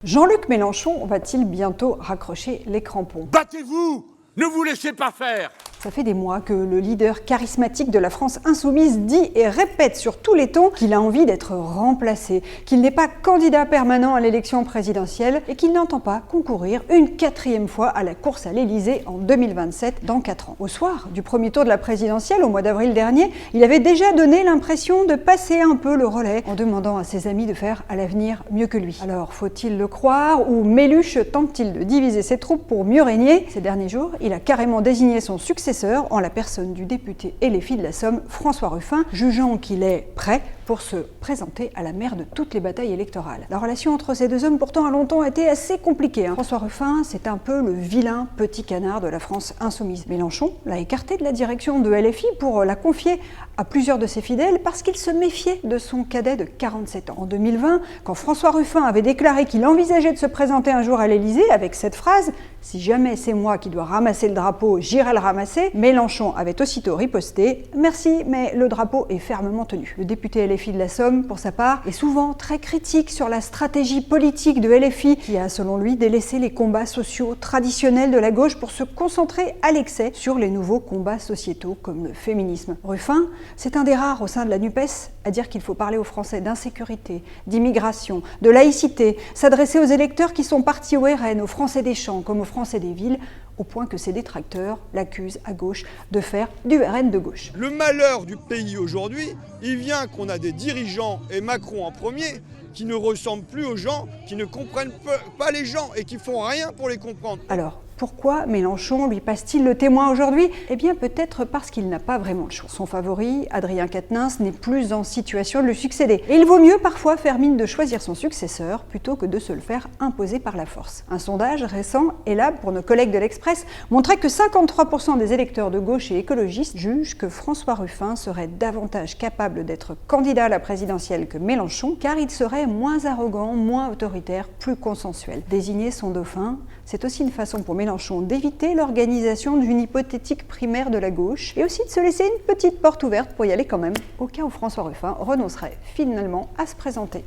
Jean-Luc Mélenchon va-t-il bientôt raccrocher les crampons? Battez-vous! Ne vous laissez pas faire! Ça fait des mois que le leader charismatique de la France insoumise dit et répète sur tous les tons qu'il a envie d'être remplacé, qu'il n'est pas candidat permanent à l'élection présidentielle et qu'il n'entend pas concourir une 4e fois à la course à l'Élysée en 2027, dans 4 ans. Au soir du premier tour de la présidentielle, au mois d'avril dernier, il avait déjà donné l'impression de passer un peu le relais en demandant à ses amis de faire à l'avenir mieux que lui. Alors, faut-il le croire ou Méluche tente-t-il de diviser ses troupes pour mieux régner? Ces derniers jours, il a carrément désigné son successeur en la personne du député LFI de la Somme, François Ruffin, jugeant qu'il est prêt pour se présenter à la mère de toutes les batailles électorales. La relation entre ces deux hommes pourtant a longtemps été assez compliquée. François Ruffin, c'est un peu le vilain petit canard de la France insoumise. Mélenchon l'a écarté de la direction de LFI pour la confier à plusieurs de ses fidèles parce qu'il se méfiait de son cadet de 47 ans. En 2020, quand François Ruffin avait déclaré qu'il envisageait de se présenter un jour à l'Élysée avec cette phrase « Si jamais c'est moi qui dois ramasser le drapeau, j'irai le ramasser », Mélenchon avait aussitôt riposté « Merci, mais le drapeau est fermement tenu ». Le député LFI de la Somme, pour sa part, est souvent très critique sur la stratégie politique de LFI qui a, selon lui, délaissé les combats sociaux traditionnels de la gauche pour se concentrer à l'excès sur les nouveaux combats sociétaux comme le féminisme. Ruffin, c'est un des rares au sein de la NUPES à dire qu'il faut parler aux Français d'insécurité, d'immigration, de laïcité, s'adresser aux électeurs qui sont partis au RN, aux Français des champs comme aux Français des villes, au point que ses détracteurs l'accusent à gauche de faire du RN de gauche. Le malheur du pays aujourd'hui, il vient qu'on a des dirigeants, et Macron en premier, qui ne ressemblent plus aux gens, qui ne comprennent pas les gens et qui font rien pour les comprendre. Alors, pourquoi Mélenchon lui passe-t-il le témoin aujourd'hui? Eh bien, peut-être parce qu'il n'a pas vraiment le choix. Son favori, Adrien Quatennens, n'est plus en situation de le succéder. Et il vaut mieux parfois faire mine de choisir son successeur plutôt que de se le faire imposer par la force. Un sondage récent, et là pour nos collègues de l'Express, montrait que 53% des électeurs de gauche et écologistes jugent que François Ruffin serait davantage capable d'être candidat à la présidentielle que Mélenchon, car il serait moins arrogant, moins autoritaire, plus consensuel. Désigner son dauphin, c'est aussi une façon pour Mélenchon d'éviter l'organisation d'une hypothétique primaire de la gauche et aussi de se laisser une petite porte ouverte pour y aller quand même, au cas où François Ruffin renoncerait finalement à se présenter.